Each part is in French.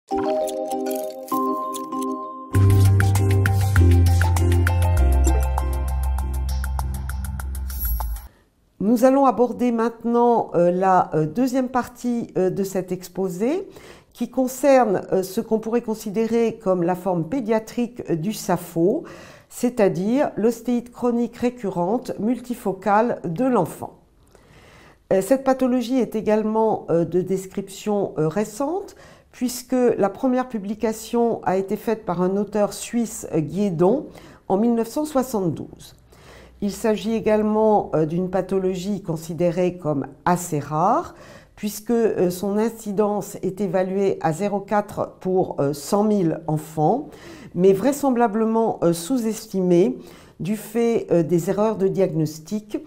Nous allons aborder maintenant la deuxième partie de cet exposé qui concerne ce qu'on pourrait considérer comme la forme pédiatrique du SAPHO, c'est-à-dire l'ostéite chronique récurrente multifocale de l'enfant. Cette pathologie est également de description récente puisque la première publication a été faite par un auteur suisse, Guédon, en 1972. Il s'agit également d'une pathologie considérée comme assez rare, puisque son incidence est évaluée à 0,4 pour 100 000 enfants, mais vraisemblablement sous-estimée du fait des erreurs de diagnostic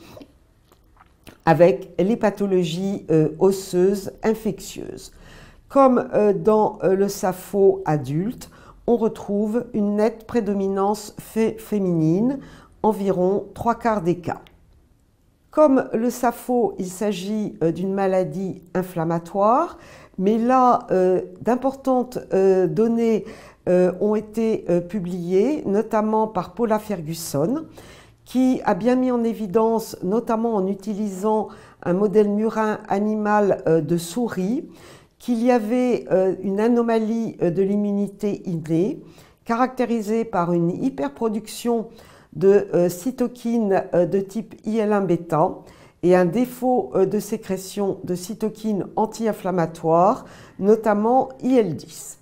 avec les pathologies osseuses infectieuses. Comme dans le SAPHO adulte, on retrouve une nette prédominance féminine, environ 3/4 des cas. Comme le SAPHO, il s'agit d'une maladie inflammatoire, mais là, d'importantes données ont été publiées, notamment par Paula Ferguson, qui a bien mis en évidence, notamment en utilisant un modèle murin animal de souris, qu'il y avait une anomalie de l'immunité innée, caractérisée par une hyperproduction de cytokines de type IL-1β et un défaut de sécrétion de cytokines anti-inflammatoires, notamment IL-10.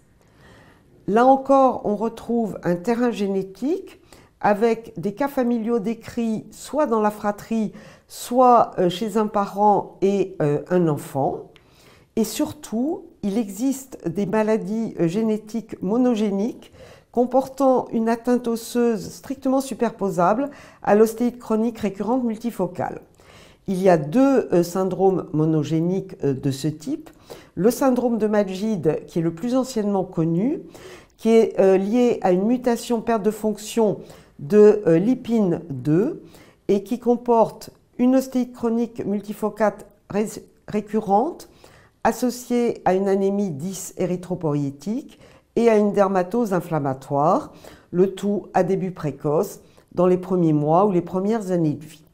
Là encore, on retrouve un terrain génétique avec des cas familiaux décrits soit dans la fratrie, soit chez un parent et un enfant. Et surtout, il existe des maladies génétiques monogéniques comportant une atteinte osseuse strictement superposable à l'ostéite chronique récurrente multifocale. Il y a deux syndromes monogéniques de ce type. Le syndrome de Majeed, qui est le plus anciennement connu, qui est lié à une mutation perte de fonction de lipine 2 et qui comporte une ostéite chronique multifocale récurrente associée à une anémie 10 érythropoïétique et à une dermatose inflammatoire, le tout à début précoce, dans les premiers mois ou les premières années de vie.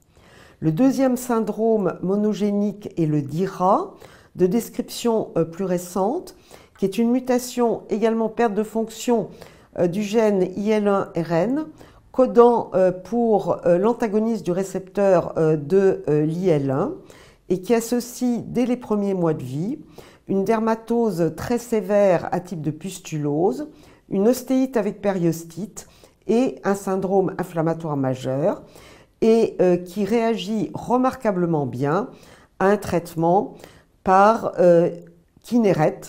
Le deuxième syndrome monogénique est le DIRA, de description plus récente, qui est une mutation également perte de fonction du gène IL1RN, codant pour l'antagonisme du récepteur de l'IL1 et qui associe dès les premiers mois de vie une dermatose très sévère à type de pustulose, une ostéite avec périostite et un syndrome inflammatoire majeur et qui réagit remarquablement bien à un traitement par Kineret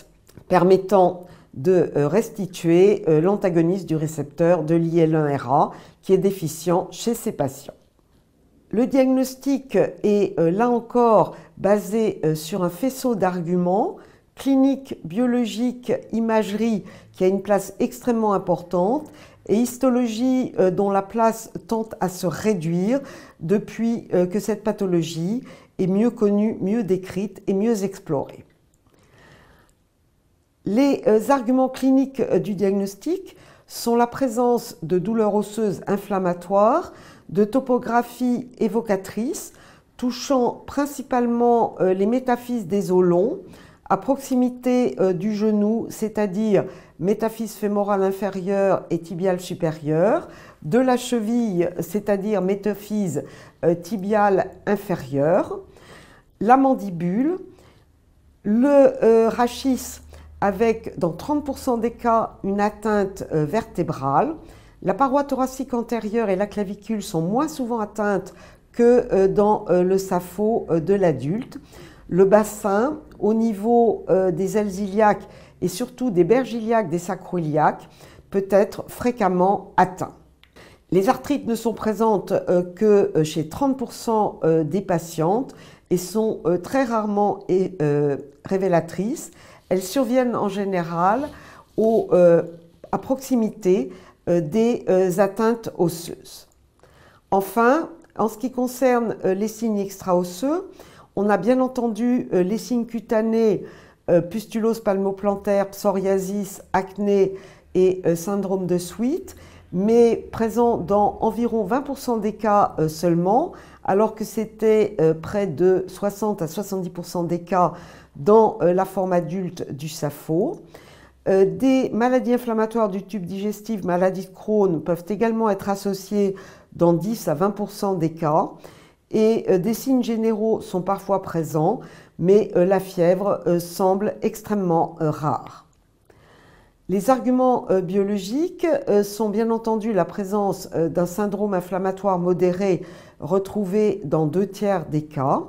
permettant de restituer l'antagonisme du récepteur de l'IL1RA qui est déficient chez ces patients. Le diagnostic est là encore basé sur un faisceau d'arguments clinique, biologique, imagerie qui a une place extrêmement importante et histologie dont la place tend à se réduire depuis que cette pathologie est mieux connue, mieux décrite et mieux explorée. Les arguments cliniques du diagnostic sont la présence de douleurs osseuses inflammatoires, de topographie évocatrice, touchant principalement les métaphyses des os longs, à proximité du genou, c'est-à-dire métaphyse fémorale inférieure et tibiale supérieure, de la cheville, c'est-à-dire métaphyse tibiale inférieure, la mandibule, le rachis avec, dans 30% des cas, une atteinte vertébrale. La paroi thoracique antérieure et la clavicule sont moins souvent atteintes que dans le SAPHO de l'adulte. Le bassin, au niveau des ailes iliaques et surtout des berges iliaques, des sacro-iliaques, peut être fréquemment atteint. Les arthrites ne sont présentes que chez 30% des patientes et sont très rarement révélatrices. Elles surviennent en général à proximité des atteintes osseuses. Enfin, en ce qui concerne les signes extra-osseux, on a bien entendu les signes cutanés pustulose palmoplantaire, psoriasis, acné et syndrome de Sweet, mais présent dans environ 20% des cas seulement, alors que c'était près de 60 à 70% des cas dans la forme adulte du SAPHO. Des maladies inflammatoires du tube digestif, maladie de Crohn, peuvent également être associées dans 10 à 20% des cas. Et des signes généraux sont parfois présents, mais la fièvre semble extrêmement rare. Les arguments biologiques sont bien entendu la présence d'un syndrome inflammatoire modéré retrouvé dans 2/3 des cas.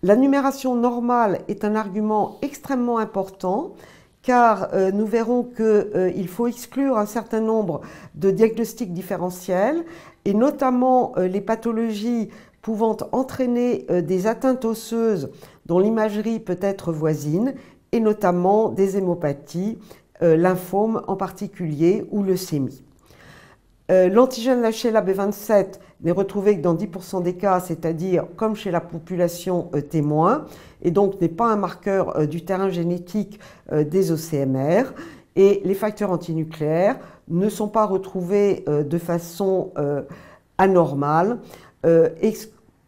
La numération normale est un argument extrêmement important car nous verrons qu'il faut exclure un certain nombre de diagnostics différentiels et notamment les pathologies pouvant entraîner des atteintes osseuses dont l'imagerie peut être voisine et notamment des hémopathies, lymphomes en particulier ou leucémie. L'antigène HLA B27 n'est retrouvé que dans 10% des cas, c'est-à-dire comme chez la population témoin, et donc n'est pas un marqueur du terrain génétique des OCMR. Et les facteurs antinucléaires ne sont pas retrouvés de façon anormale,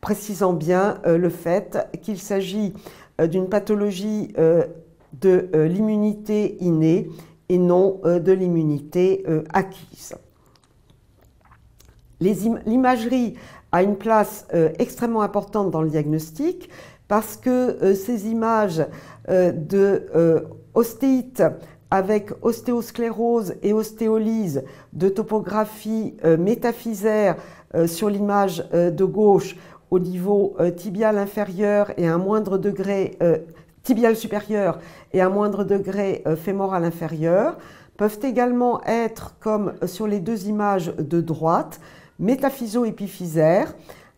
précisant bien le fait qu'il s'agit d'une pathologie de l'immunité innée et non de l'immunité acquise. L'imagerie a une place extrêmement importante dans le diagnostic parce que ces images d'ostéite avec ostéosclérose et ostéolyse, de topographie métaphysaire sur l'image de gauche au niveau tibial inférieur et à un moindre degré tibial supérieur et à un moindre degré fémoral inférieur, peuvent également être, comme sur les deux images de droite, métaphyso-épiphysaire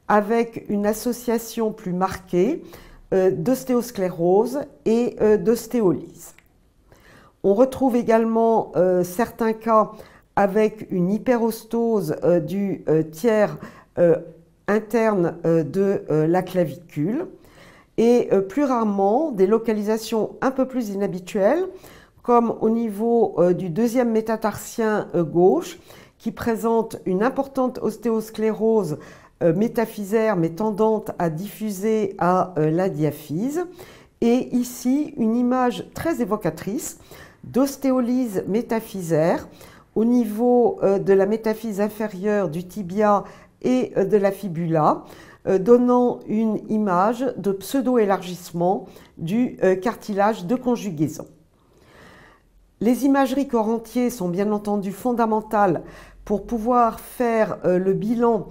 avec une association plus marquée d'ostéosclérose et d'ostéolyse. On retrouve également certains cas avec une hyperostose du tiers interne de la clavicule et plus rarement des localisations un peu plus inhabituelles comme au niveau du deuxième métatarsien gauche qui présente une importante ostéosclérose métaphysaire mais tendante à diffuser à la diaphyse et ici une image très évocatrice d'ostéolyse métaphysaire au niveau de la métaphyse inférieure du tibia et de la fibula, donnant une image de pseudo-élargissement du cartilage de conjugaison. Les imageries corps entier sont bien entendu fondamentales pour pouvoir faire le bilan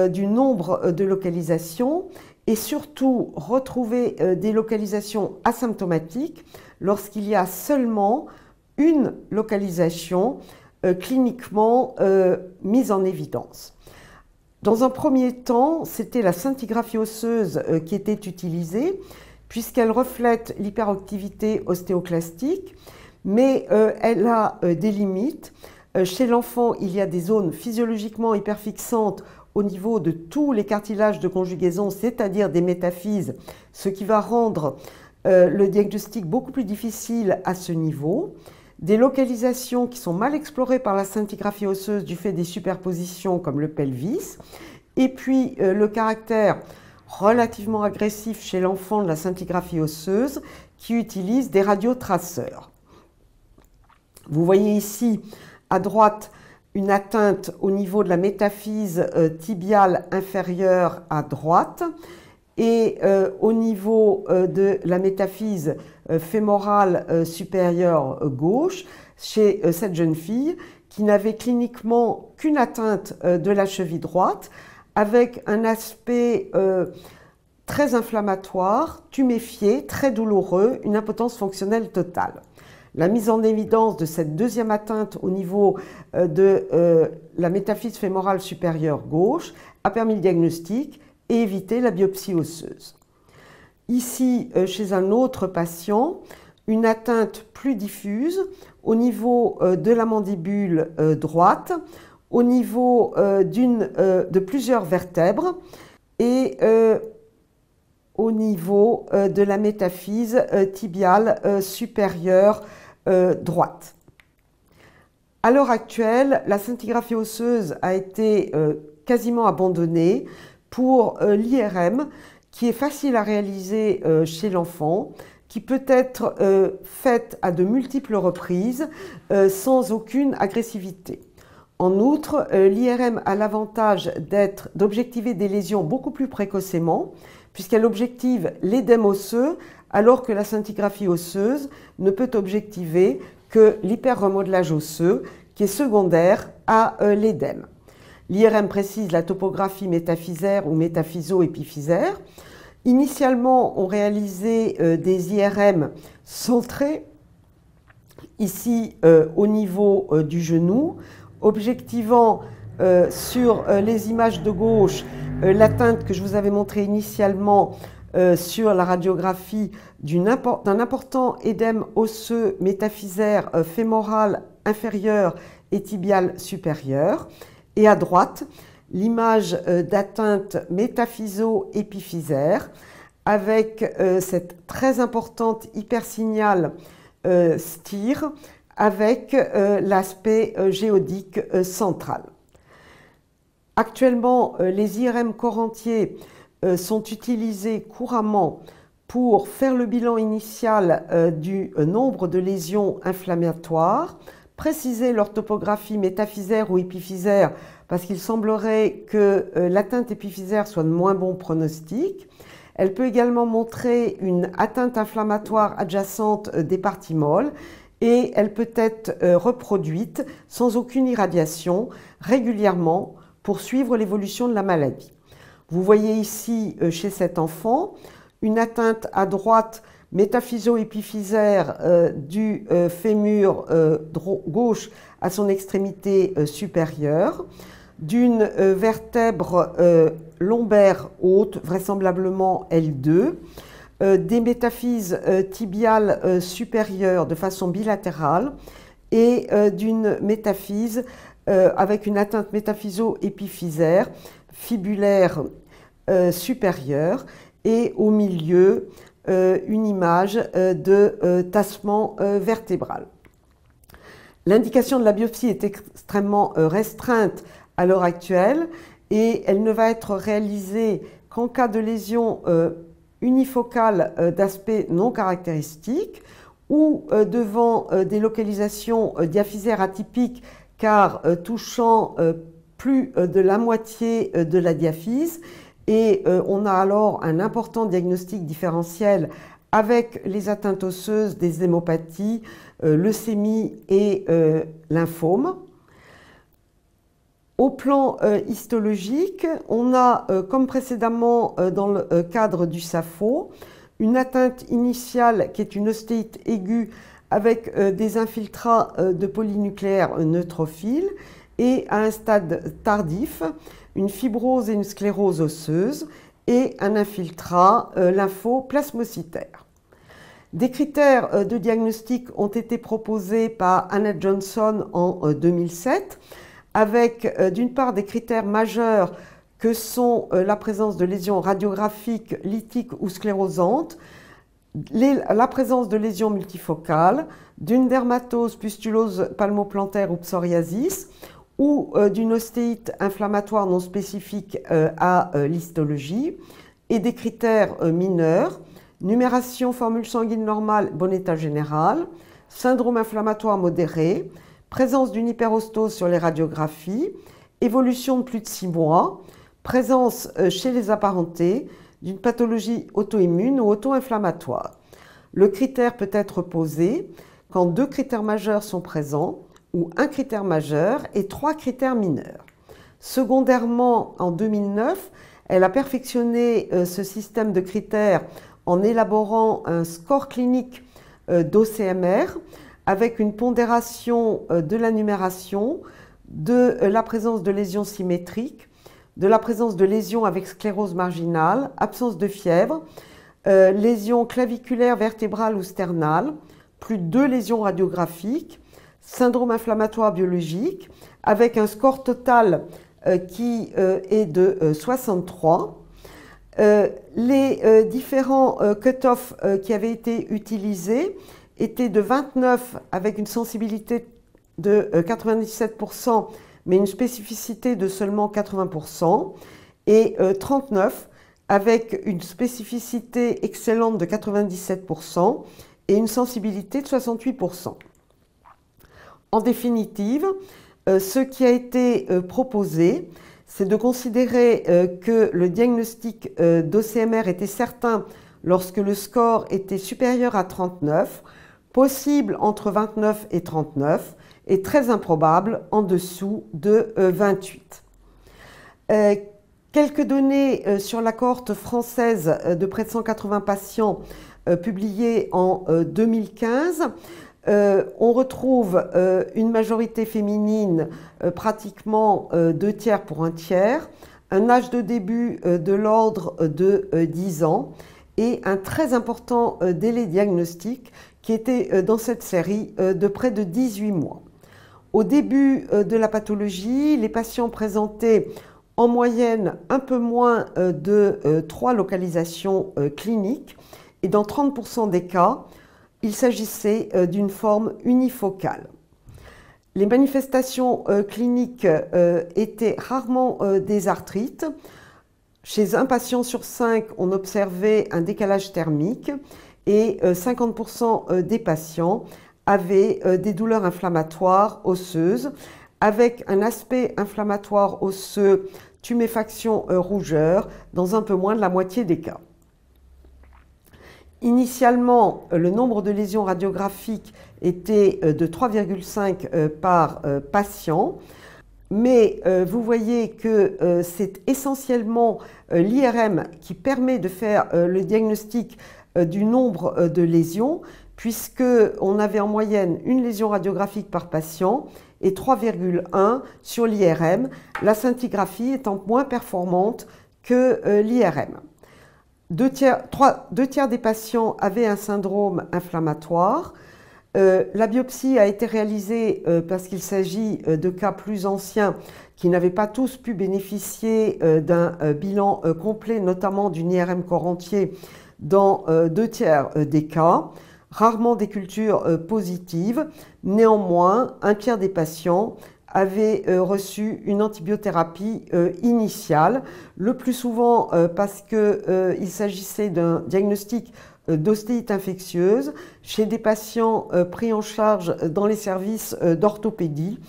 du nombre de localisations et surtout retrouver des localisations asymptomatiques lorsqu'il y a seulement une localisation cliniquement mise en évidence. Dans un premier temps, c'était la scintigraphie osseuse qui était utilisée puisqu'elle reflète l'hyperactivité ostéoclastique, mais elle a des limites. Chez l'enfant, il y a des zones physiologiquement hyperfixantes au niveau de tous les cartilages de conjugaison, c'est-à-dire des métaphyses, ce qui va rendre le diagnostic beaucoup plus difficile à ce niveau. Des localisations qui sont mal explorées par la scintigraphie osseuse du fait des superpositions comme le pelvis, et puis le caractère relativement agressif chez l'enfant de la scintigraphie osseuse qui utilise des radiotraceurs. Vous voyez ici à droite une atteinte au niveau de la métaphyse tibiale inférieure à droite et au niveau de la métaphyse fémorale supérieure gauche chez cette jeune fille qui n'avait cliniquement qu'une atteinte de la cheville droite avec un aspect très inflammatoire, tuméfié, très douloureux, une impotence fonctionnelle totale. La mise en évidence de cette deuxième atteinte au niveau de la métaphyse fémorale supérieure gauche a permis le diagnostic et éviter la biopsie osseuse. Ici, chez un autre patient, une atteinte plus diffuse au niveau de la mandibule droite, au niveau de plusieurs vertèbres et au niveau de la métaphyse tibiale supérieure droite. À l'heure actuelle, la scintigraphie osseuse a été quasiment abandonnée pour l'IRM, qui est facile à réaliser chez l'enfant, qui peut être faite à de multiples reprises sans aucune agressivité. En outre, l'IRM a l'avantage d'objectiver des lésions beaucoup plus précocement, puisqu'elle objective l'édème osseux, alors que la scintigraphie osseuse ne peut objectiver que l'hyperremodelage osseux, qui est secondaire à l'édème. L'IRM précise la topographie métaphysaire ou métaphyso-épiphysaire. Initialement, on réalisait des IRM centrés, ici au niveau du genou, objectivant sur les images de gauche l'atteinte que je vous avais montrée initialement sur la radiographie d'un important édème osseux métaphysaire fémoral inférieur et tibial supérieur. Et à droite, l'image d'atteinte métaphyso-épiphysaire avec cette très importante hypersignale STIR avec l'aspect géodique central. Actuellement, les IRM corps entier sont utilisés couramment pour faire le bilan initial du nombre de lésions inflammatoires, préciser leur topographie métaphysaire ou épiphysaire parce qu'il semblerait que l'atteinte épiphysaire soit de moins bon pronostic. Elle peut également montrer une atteinte inflammatoire adjacente des parties molles et elle peut être reproduite sans aucune irradiation régulièrement pour suivre l'évolution de la maladie. Vous voyez ici chez cet enfant une atteinte à droite métaphyso-épiphysaire du fémur gauche à son extrémité supérieure, d'une vertèbre lombaire haute, vraisemblablement L2, des métaphyses tibiales supérieures de façon bilatérale et d'une métaphyse avec une atteinte métaphyso-épiphysaire fibulaire supérieure et au milieu une image de tassement vertébral. L'indication de la biopsie est extrêmement restreinte à l'heure actuelle et elle ne va être réalisée qu'en cas de lésion unifocale d'aspect non caractéristique ou devant des localisations diaphysaires atypiques car touchant plus de la moitié de la diaphyse. Et on a alors un important diagnostic différentiel avec les atteintes osseuses, des hémopathies, leucémie et lymphome. Au plan histologique, on a, comme précédemment dans le cadre du SAPHO, une atteinte initiale qui est une ostéite aiguë avec des infiltrats de polynucléaires neutrophiles et à un stade tardif, une fibrose et une sclérose osseuse et un infiltrat lymphoplasmocytaire. Des critères de diagnostic ont été proposés par Annette Johnson en 2007 avec d'une part des critères majeurs que sont la présence de lésions radiographiques, lytiques ou sclérosantes, la présence de lésions multifocales, d'une dermatose, pustulose palmoplantaire ou psoriasis, ou d'une ostéite inflammatoire non spécifique à l'histologie, et des critères mineurs, numération formule sanguine normale, bon état général, syndrome inflammatoire modéré, présence d'une hyperostose sur les radiographies, évolution de plus de 6 mois, présence chez les apparentés d'une pathologie auto-immune ou auto-inflammatoire. Le critère peut être posé quand 2 critères majeurs sont présents, ou un critère majeur et 3 critères mineurs. Secondairement, en 2009, elle a perfectionné ce système de critères en élaborant un score clinique d'OCMR avec une pondération de la numération, de la présence de lésions symétriques, de la présence de lésions avec sclérose marginale, absence de fièvre, lésions claviculaires, vertébrales ou sternales, plus de 2 lésions radiographiques, syndrome inflammatoire biologique, avec un score total qui est de 63, Les différents cut-off qui avaient été utilisés étaient de 29 avec une sensibilité de 97%, mais une spécificité de seulement 80%, et 39 avec une spécificité excellente de 97% et une sensibilité de 68%. En définitive, ce qui a été proposé, c'est de considérer que le diagnostic d'OCMR était certain lorsque le score était supérieur à 39, possible entre 29 et 39, et très improbable en dessous de 28. Quelques données sur la cohorte française de près de 180 patients publiées en 2015. On retrouve une majorité féminine, pratiquement 2 tiers pour 1 tiers, un âge de début de l'ordre de 10 ans et un très important délai diagnostique qui était dans cette série de près de 18 mois. Au début de la pathologie, les patients présentaient en moyenne un peu moins de 3 localisations cliniques et dans 30% des cas, il s'agissait d'une forme unifocale. Les manifestations cliniques étaient rarement des arthrites. Chez un patient sur 5, on observait un décalage thermique et 50% des patients avaient des douleurs inflammatoires osseuses avec un aspect inflammatoire osseux, tuméfaction, rougeur dans un peu moins de la moitié des cas. Initialement, le nombre de lésions radiographiques était de 3,5 par patient, mais vous voyez que c'est essentiellement l'IRM qui permet de faire le diagnostic du nombre de lésions, puisqu'on avait en moyenne une lésion radiographique par patient et 3,1 sur l'IRM, la scintigraphie étant moins performante que l'IRM. 2 tiers des patients avaient un syndrome inflammatoire. La biopsie a été réalisée parce qu'il s'agit de cas plus anciens qui n'avaient pas tous pu bénéficier d'un bilan complet, notamment d'une IRM corps entier dans 2 tiers des cas. Rarement des cultures positives. Néanmoins, 1 tiers des patients avaient reçu une antibiothérapie initiale, le plus souvent parce qu'il s'agissait d'un diagnostic d'ostéite infectieuse chez des patients pris en charge dans les services d'orthopédie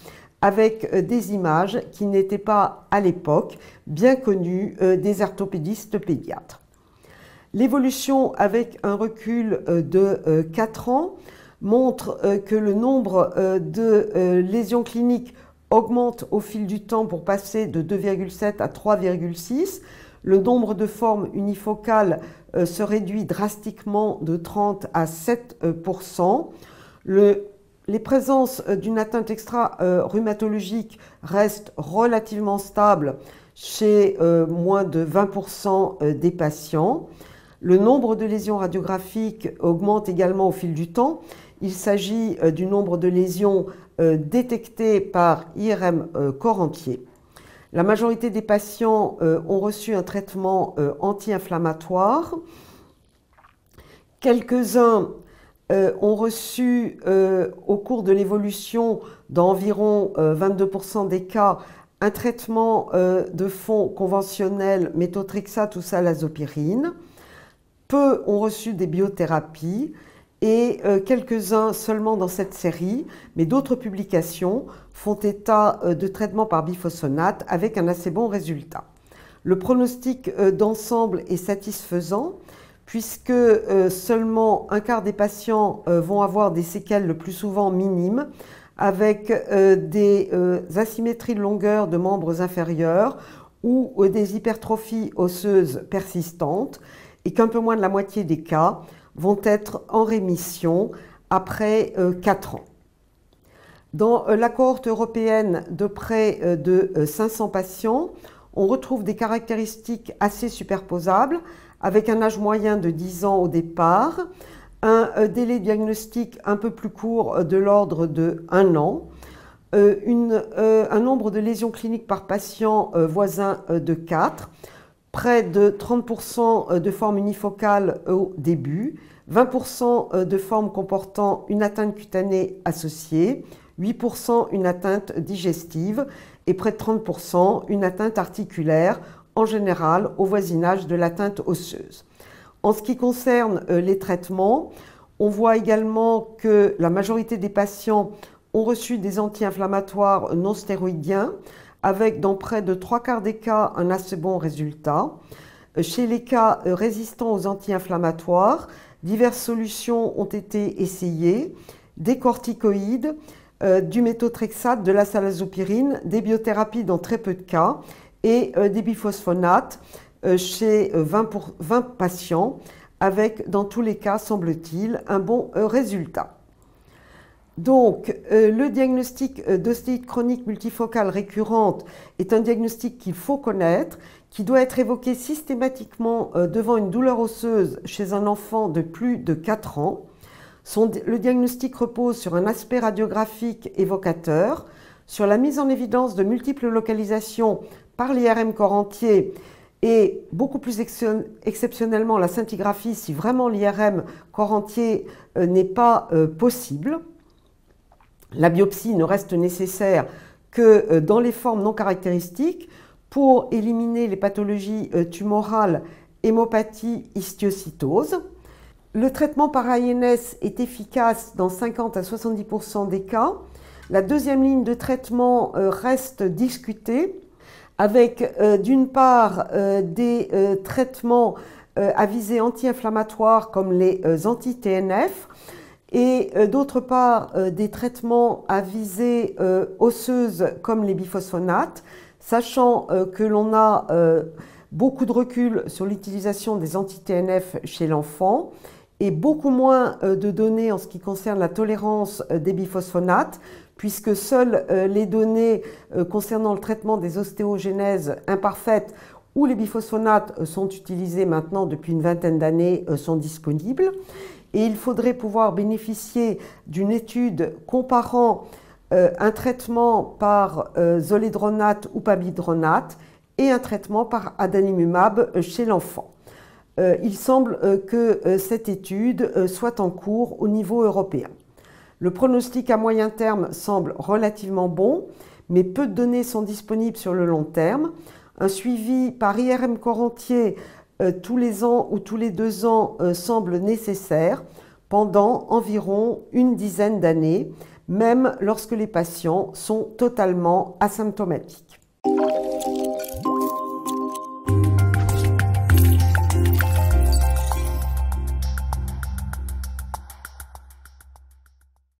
avec des images qui n'étaient pas à l'époque bien connues des orthopédistes pédiatres. L'évolution avec un recul de 4 ans montre que le nombre de lésions cliniques augmente au fil du temps pour passer de 2,7 à 3,6. Le nombre de formes unifocales se réduit drastiquement de 30 à 7%. Les présences d'une atteinte extra-rhumatologique restent relativement stables chez moins de 20% des patients. Le nombre de lésions radiographiques augmente également au fil du temps. Il s'agit du nombre de lésions détectées par IRM corps entier. La majorité des patients ont reçu un traitement anti-inflammatoire. Quelques-uns ont reçu au cours de l'évolution d'environ 22% des cas un traitement de fond conventionnel méthotrexate ou salazopyrine. Peu ont reçu des biothérapies et quelques-uns seulement dans cette série, mais d'autres publications font état de traitement par biphosphonate avec un assez bon résultat. Le pronostic d'ensemble est satisfaisant puisque seulement 1/4 des patients vont avoir des séquelles le plus souvent minimes avec des asymétries de longueur de membres inférieurs ou des hypertrophies osseuses persistantes et qu'un peu moins de la moitié des cas vont être en rémission après 4 ans. Dans la cohorte européenne de près de 500 patients, on retrouve des caractéristiques assez superposables avec un âge moyen de 10 ans au départ, un délai diagnostique un peu plus court de l'ordre de 1 an, un nombre de lésions cliniques par patient voisin de 4, près de 30% de formes unifocales au début, 20% de formes comportant une atteinte cutanée associée, 8% une atteinte digestive et près de 30% une atteinte articulaire, en général au voisinage de l'atteinte osseuse. En ce qui concerne les traitements, on voit également que la majorité des patients ont reçu des anti-inflammatoires non stéroïdiens, avec dans près de 3/4 des cas un assez bon résultat. Chez les cas résistants aux anti-inflammatoires, diverses solutions ont été essayées, des corticoïdes, du méthotrexate, de la salazopyrine, des biothérapies dans très peu de cas et des biphosphonates chez 20 patients, avec dans tous les cas, semble-t-il, un bon résultat. Donc, le diagnostic d'ostéite chronique multifocale récurrente est un diagnostic qu'il faut connaître, qui doit être évoqué systématiquement devant une douleur osseuse chez un enfant de plus de 4 ans. Le diagnostic repose sur un aspect radiographique évocateur, sur la mise en évidence de multiples localisations par l'IRM corps entier et beaucoup plus exceptionnellement la scintigraphie si vraiment l'IRM corps entier n'est pas possible. La biopsie ne reste nécessaire que dans les formes non caractéristiques pour éliminer les pathologies tumorales, hémopathie, histiocytose. Le traitement par INS est efficace dans 50 à 70% des cas. La deuxième ligne de traitement reste discutée avec d'une part des traitements à visée anti-inflammatoire comme les anti-TNF et d'autre part des traitements à visée osseuse comme les biphosphonates, sachant que l'on a beaucoup de recul sur l'utilisation des anti-TNF chez l'enfant et beaucoup moins de données en ce qui concerne la tolérance des biphosphonates, puisque seules les données concernant le traitement des ostéogenèses imparfaites où les biphosphonates sont utilisés maintenant depuis une vingtaine d'années sont disponibles. Et il faudrait pouvoir bénéficier d'une étude comparant un traitement par zoledronate ou pamidronate et un traitement par adalimumab chez l'enfant. Il semble que cette étude soit en cours au niveau européen. Le pronostic à moyen terme semble relativement bon, mais peu de données sont disponibles sur le long terme. Un suivi par IRM corps entier tous les ans ou tous les 2 ans semble nécessaire pendant environ une dizaine d'années, même lorsque les patients sont totalement asymptomatiques.